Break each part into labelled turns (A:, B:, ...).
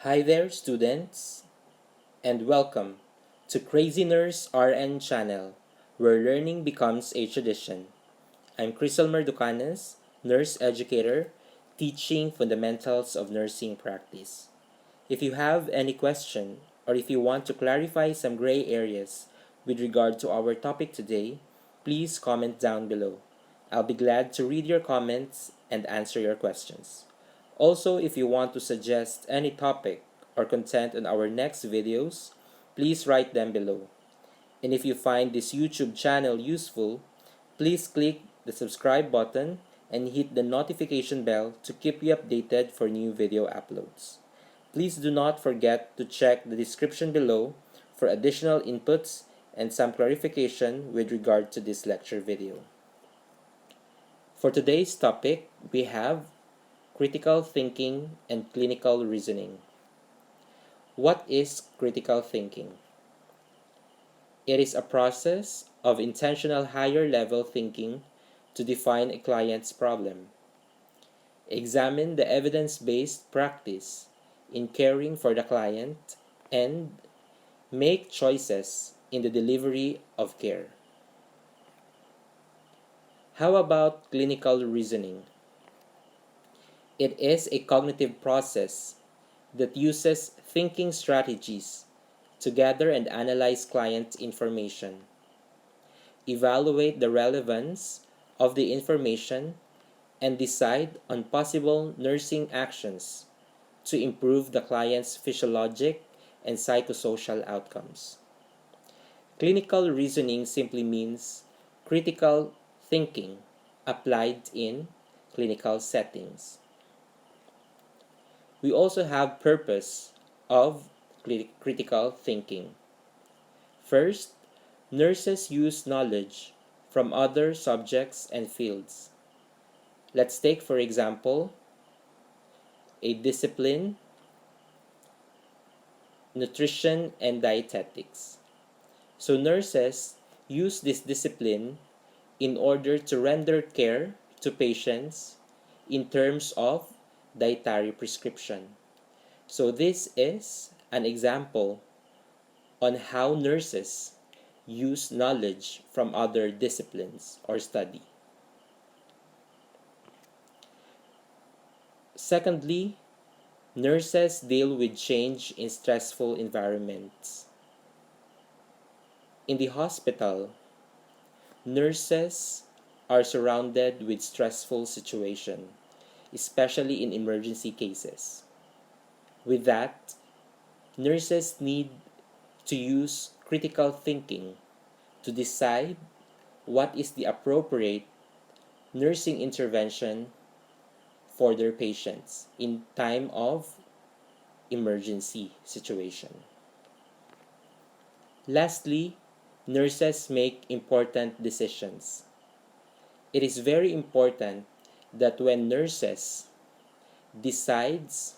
A: Hi there, students, and welcome to Crazy Nurse RN channel, where learning becomes a tradition. I'm Crystal Merducanes, nurse educator, teaching fundamentals of nursing practice. If you have any question or if you want to clarify some gray areas with regard to our topic today, please comment down below. I'll be glad to read your comments and answer your questions. Also, if you want to suggest any topic or content on our next videos, please write them below. And if you find this YouTube channel useful, please click the subscribe button and hit the notification bell to keep you updated for new video uploads. Please do not forget to check the description below for additional inputs and some clarification with regard to this lecture video. For today's topic, we have critical thinking and clinical reasoning. What is critical thinking? It is a process of intentional higher level thinking to define a client's problem. Examine the evidence-based practice in caring for the client and make choices in the delivery of care. How about clinical reasoning? It is a cognitive process that uses thinking strategies to gather and analyze client information, evaluate the relevance of the information, and decide on possible nursing actions to improve the client's physiologic and psychosocial outcomes. Clinical reasoning simply means critical thinking applied in clinical settings. We also have purpose of critical thinking. First, nurses use knowledge from other subjects and fields. Let's take, for example, a discipline, nutrition and dietetics. So nurses use this discipline in order to render care to patients in terms of dietary prescription. So this is an example on how nurses use knowledge from other disciplines or study. Secondly, nurses deal with change in stressful environments. In the hospital, nurses are surrounded with stressful situations, especially in emergency cases. With that, nurses need to use critical thinking to decide what is the appropriate nursing intervention for their patients in time of emergency situation. Lastly, nurses make important decisions. It is very important that when nurses decides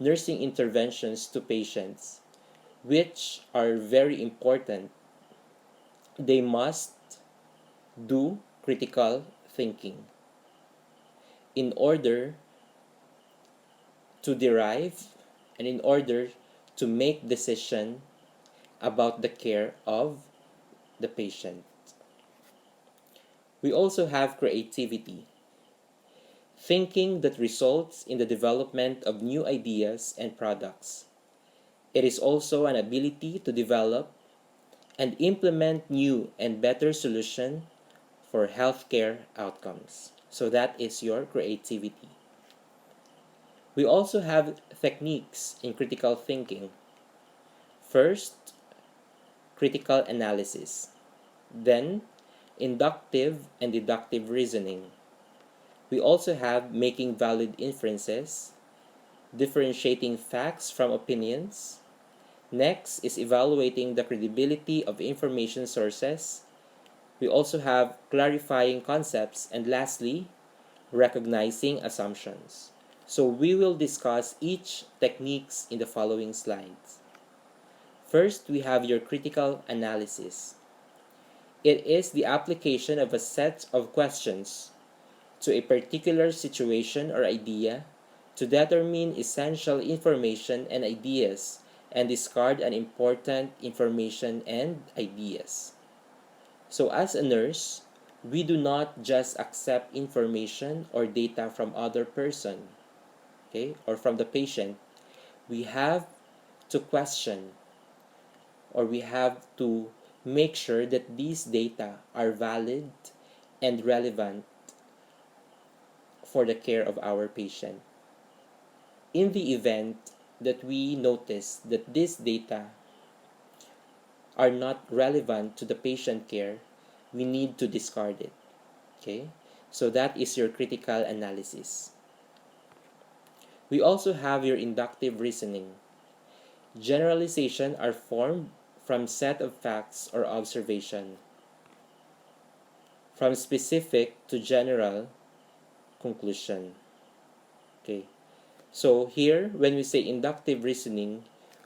A: nursing interventions to patients, which are very important, they must do critical thinking in order to derive and in order to make decision about the care of the patient. We also have creativity, thinking that results in the development of new ideas and products. It is also an ability to develop and implement new and better solutions for healthcare outcomes. So that is your creativity. We also have techniques in critical thinking. First, critical analysis. Then, inductive and deductive reasoning. We also have making valid inferences, differentiating facts from opinions. Next is evaluating the credibility of information sources. We also have clarifying concepts, and lastly, recognizing assumptions. So we will discuss each techniques in the following slides. First, we have your critical analysis. It is the application of a set of questions to a particular situation or idea to determine essential information and ideas and discard unimportant information and ideas. So as a nurse, we do not just accept information or data from other person, okay, or from the patient. We have to question, or we have to make sure that these data are valid and relevant for the care of our patient. In the event that we notice that these data are not relevant to the patient care, we need to discard it. Okay? So that is your critical analysis. We also have your inductive reasoning. Generalization are formed from set of facts or observation, from specific to general conclusion. Okay. So here, when we say inductive reasoning,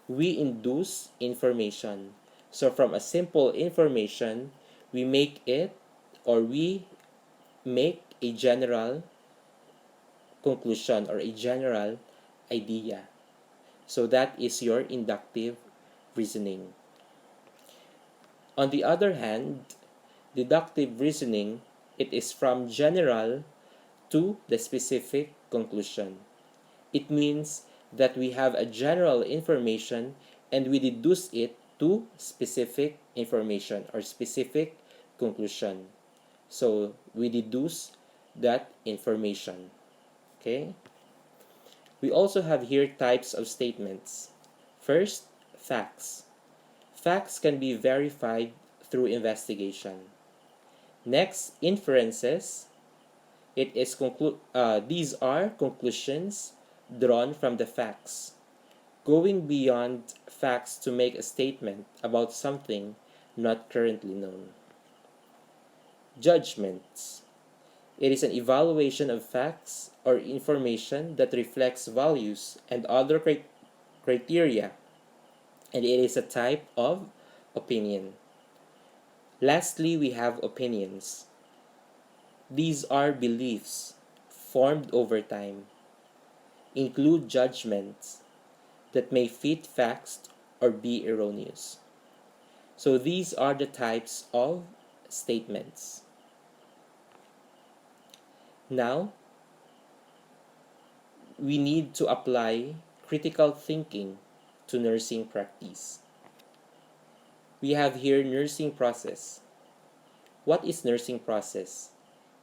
A: we induce information. So from a simple information, we make it, or we make a general conclusion or a general idea. So that is your inductive reasoning. On the other hand, deductive reasoning, it is from general to the specific conclusion. It means that we have a general information and we deduce it to specific information or specific conclusion. So we deduce that information. Okay? We also have here types of statements. First, facts. Facts can be verified through investigation. Next, inferences. These are conclusions drawn from the facts, going beyond facts to make a statement about something not currently known. Judgments. It is an evaluation of facts or information that reflects values and other criteria, and it is a type of opinion. Lastly, we have opinions. These are beliefs formed over time, include judgments that may fit facts or be erroneous. So these are the types of statements. Now, we need to apply critical thinking to nursing practice. We have here nursing process. What is nursing process?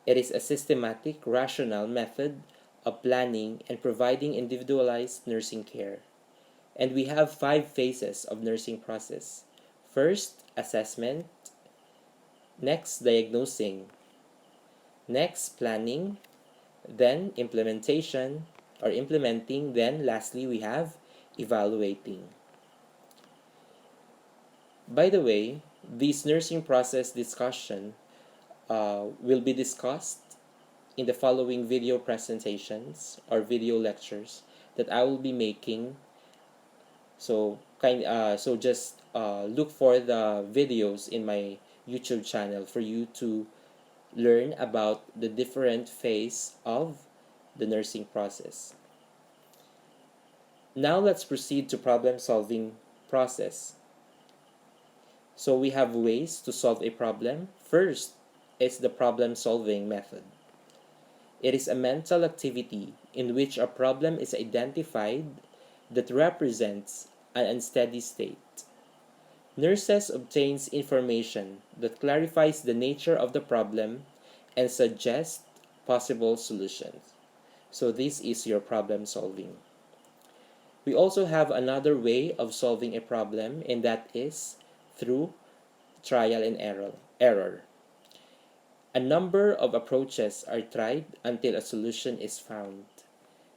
A: It is a systematic, rational method of planning and providing individualized nursing care. And we have 5 phases of nursing process. First, assessment. Next, diagnosing. Next, planning. Then, implementation or implementing. Then, lastly, we have evaluating. By the way, this nursing process discussion will be discussed in the following video presentations or video lectures that I will be making. So just look for the videos in my YouTube channel for you to learn about the different phase of the nursing process. Now let's proceed to problem solving process. So we have ways to solve a problem. First is the problem solving method. It is a mental activity in which a problem is identified that represents an unsteady state. Nurses obtains information that clarifies the nature of the problem and suggests possible solutions. So this is your problem solving. We also have another way of solving a problem, and that is through trial and error. A number of approaches are tried until a solution is found.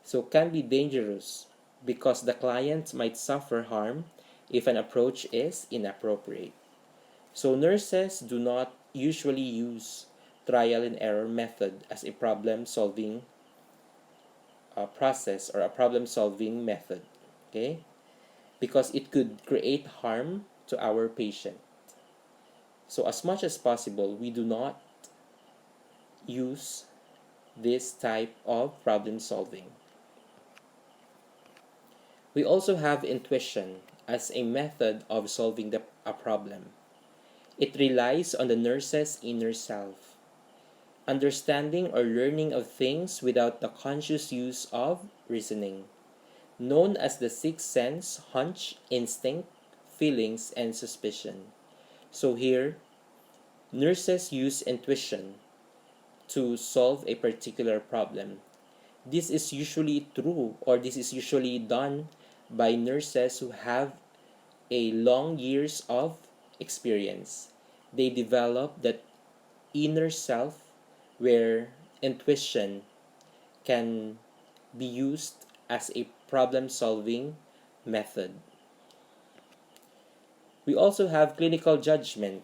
A: So can be dangerous because the client might suffer harm if an approach is inappropriate. So nurses do not usually use trial and error method as a problem solving process or a problem solving method, okay? Because it could create harm to our patient. So as much as possible, we do not use this type of problem solving. We also have intuition as a method of solving a problem. It relies on the nurse's inner self, understanding or learning of things without the conscious use of reasoning, known as the sixth sense, hunch, instinct, feelings, and suspicion. So here, nurses use intuition to solve a particular problem. This is usually true, or this is usually done by nurses who have a long years of experience. They develop that inner self where intuition can be used as a problem solving method. We also have clinical judgment.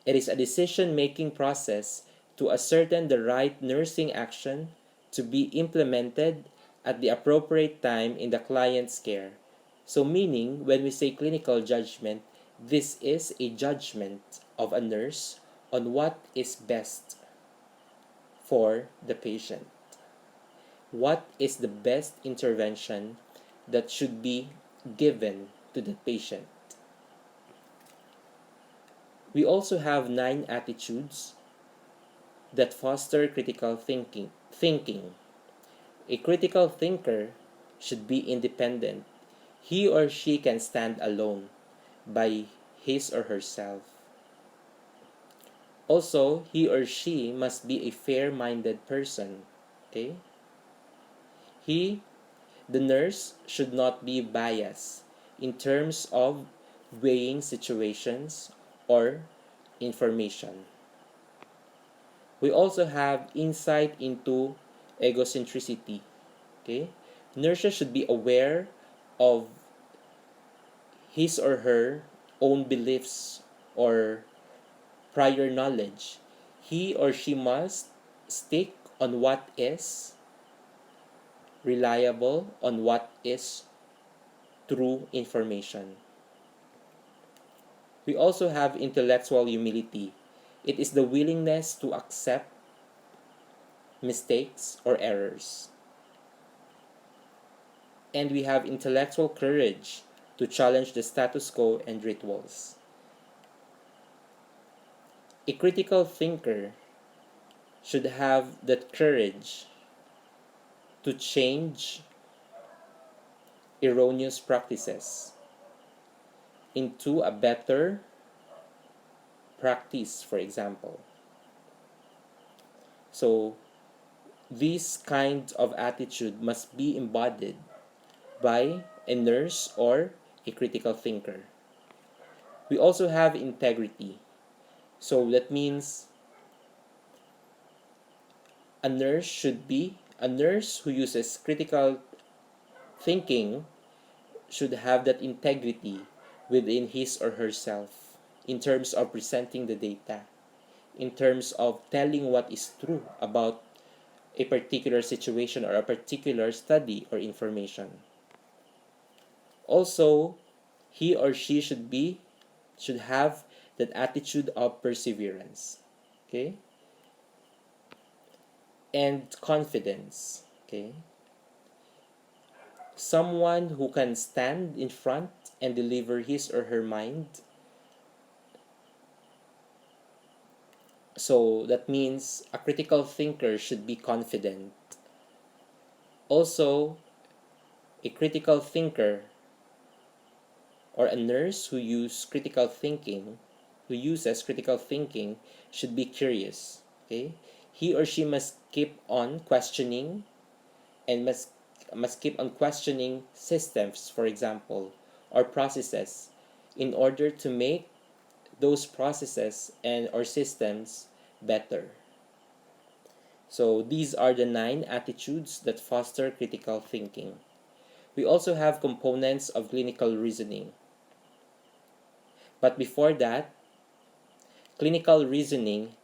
A: It is a decision making process to ascertain the right nursing action to be implemented at the appropriate time in the client's care. So, meaning, when we say clinical judgment, this is a judgment of a nurse on what is best for the patient. What is the best intervention that should be given to the patient? We also have 9 attitudes that foster critical thinking. A critical thinker should be independent. He or she can stand alone by his or herself. Also, he or she must be a fair-minded person. Okay? The nurse, should not be biased in terms of weighing situations or information. We also have insight into egocentricity. Okay? Nurses should be aware of his or her own beliefs or prior knowledge. He or she must stick on what is reliable, on what is true information. We also have intellectual humility. It is the willingness to accept mistakes or errors. And we have intellectual courage to challenge the status quo and rituals. A critical thinker should have that courage to change erroneous practices into a better practice, for example. So, this kind of attitude must be embodied by a nurse or a critical thinker. We also have integrity. So, that means a nurse who uses critical thinking should have that integrity within his or herself in terms of presenting the data, in terms of telling what is true about a particular situation or a particular study or information. Also, he or she should have that attitude of perseverance. Okay? And confidence. Okay? Someone who can stand in front and deliver his or her mind. So that means a critical thinker should be confident. Also, a critical thinker or a nurse who uses critical thinking should be curious. Okay? He or she must keep on questioning and must keep on questioning systems, for example, or processes in order to make those processes and or systems better. So these are the 9 attitudes that foster critical thinking. We also have components of clinical reasoning. But before that, clinical reasoning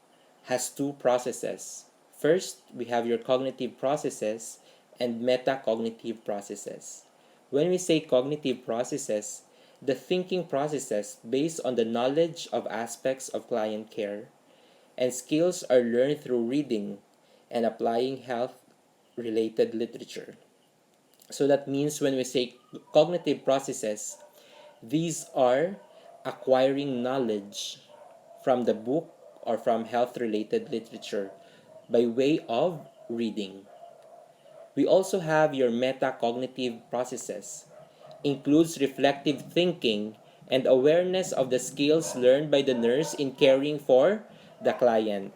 A: has 2 processes. First, we have your cognitive processes and metacognitive processes. When we say cognitive processes, the thinking processes based on the knowledge of aspects of client care, and skills are learned through reading and applying health-related literature. So that means when we say cognitive processes, these are acquiring knowledge from the book or from health related literature by way of reading. We also have your metacognitive processes, includes reflective thinking and awareness of the skills learned by the nurse in caring for the client.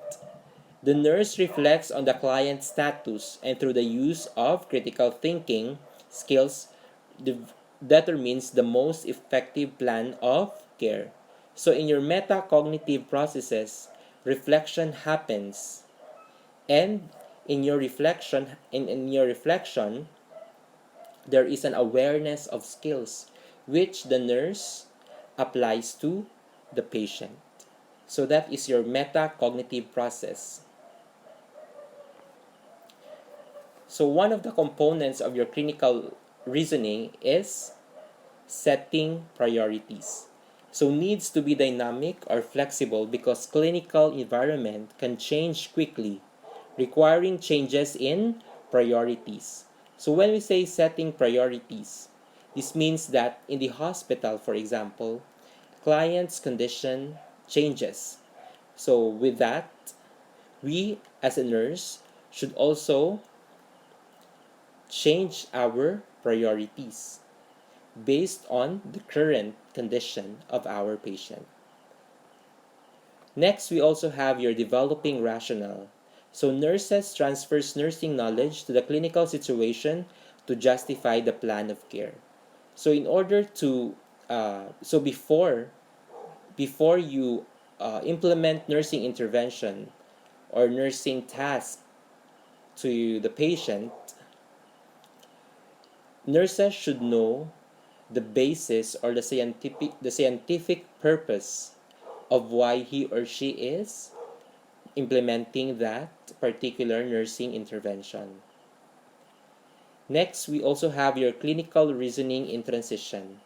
A: The nurse reflects on the client's status and through the use of critical thinking skills determines the most effective plan of care. So in your metacognitive processes, reflection happens, and in your reflection there is an awareness of skills which the nurse applies to the patient. So that is your metacognitive process. So one of the components of your clinical reasoning is setting priorities. So needs to be dynamic or flexible because clinical environment can change quickly, requiring changes in priorities. So when we say setting priorities, this means that in the hospital, for example, client's condition changes. So with that, we as a nurse should also change our priorities based on the current condition of our patient. Next, we also have your developing rationale. So nurses transfers nursing knowledge to the clinical situation to justify the plan of care. So in order to so before you implement nursing intervention or nursing task to the patient, nurses should know the basis or the scientific purpose of why he or she is implementing that particular nursing intervention. Next, we also have your clinical reasoning in transition.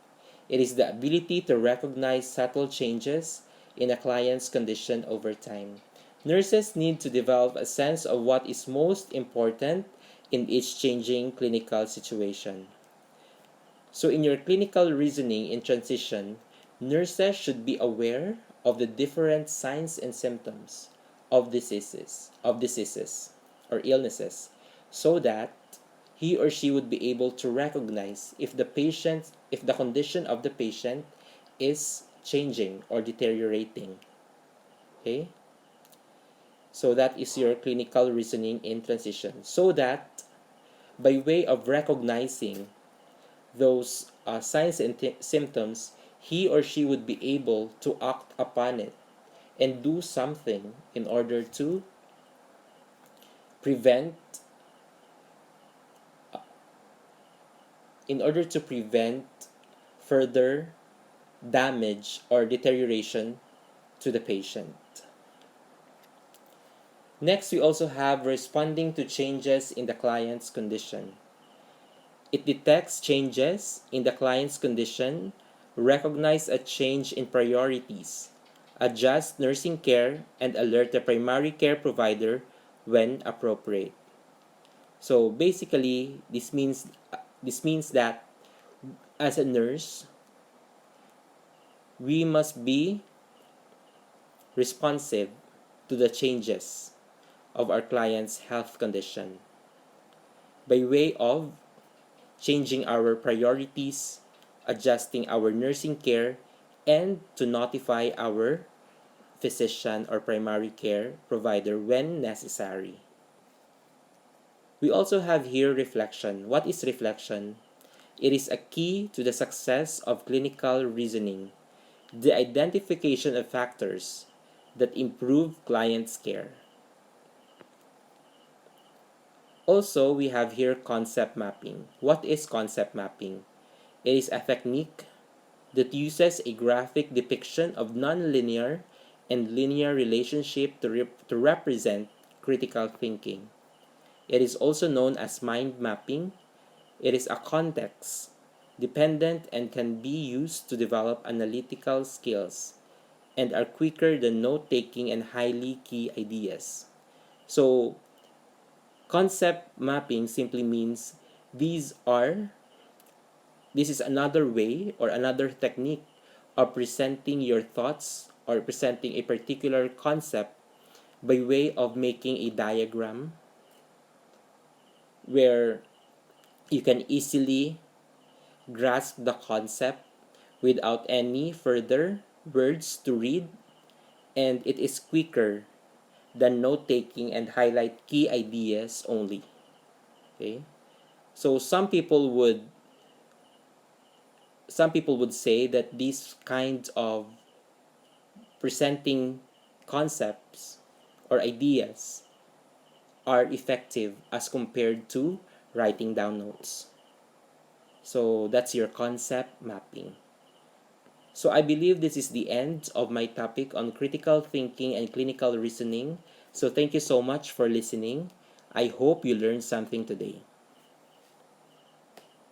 A: It is the ability to recognize subtle changes in a client's condition over time. Nurses need to develop a sense of what is most important in each changing clinical situation. So in your clinical reasoning in transition, nurses should be aware of the different signs and symptoms of diseases or illnesses so that he or she would be able to recognize if the condition of the patient is changing or deteriorating. Okay? So that is your clinical reasoning in transition. So that by way of recognizing those signs and symptoms, he or she would be able to act upon it and do something prevent in order to prevent further damage or deterioration to the patient. Next, we also have responding to changes in the client's condition. It detects changes in the client's condition, recognize a change in priorities, adjust nursing care, and alert the primary care provider when appropriate. So basically, this means that as a nurse, we must be responsive to the changes of our client's health condition by way of changing our priorities, adjusting our nursing care, and to notify our physician or primary care provider when necessary. We also have here reflection. What is reflection? It is a key to the success of clinical reasoning, the identification of factors that improve client's care. Also, we have here concept mapping. What is concept mapping? It is a technique that uses a graphic depiction of nonlinear and linear relationship to represent critical thinking. It is also known as mind mapping. It is a context dependent and can be used to develop analytical skills and are quicker than note taking and highly key ideas. So, concept mapping simply means These are this is another way or another technique of presenting your thoughts or presenting a particular concept by way of making a diagram where you can easily grasp the concept without any further words to read, and it is quicker than note taking and highlight key ideas only. Okay, so some people would say that these kinds of presenting concepts or ideas are effective as compared to writing down notes. So that's your concept mapping. So I believe this is the end of my topic on critical thinking and clinical reasoning. So thank you so much for listening. I hope you learned something today.